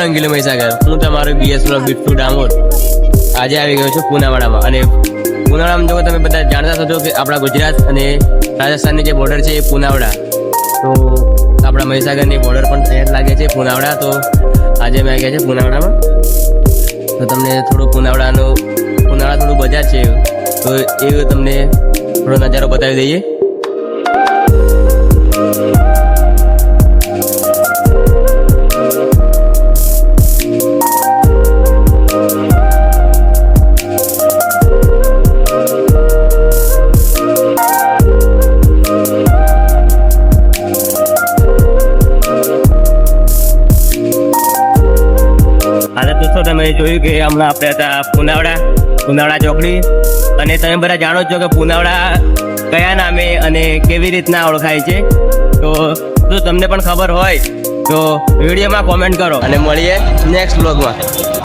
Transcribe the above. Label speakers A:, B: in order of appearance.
A: રંગીલો મહીસાગર. હું તમારો BS Vlog બીટુ Damor આજે આવી ગયો છું પૂનાવાડામાં. અને પૂનાવાડામાં જો તમે બધા જાણતા છો કે આપણા ગુજરાત અને રાજસ્થાનની જે બોર્ડર છે એ પૂનાવાડા, તો આપણા મહીસાગરની બોર્ડર પણ અહીંયા જ લાગે છે પૂનાવાડા. તો આજે અમે આવી ગયા છે પૂનાવાડામાં. તો તમને થોડું પૂનાવાડા થોડું બજાર છે, તો એ તમને થોડો નજારો બતાવી દઈએ. દોસ્તો તમે જોયું કે હમણાં આપણે હતા પૂનાવાડા ચોકડી. અને તમે બધા જાણો છો કે પૂનાવાડા કયા નામે અને કેવી રીતના ઓળખાય છે. તો જો તમને પણ ખબર હોય તો વિડીયોમાં કોમેન્ટ કરો અને મળીએ નેક્સ્ટ બ્લોગમાં.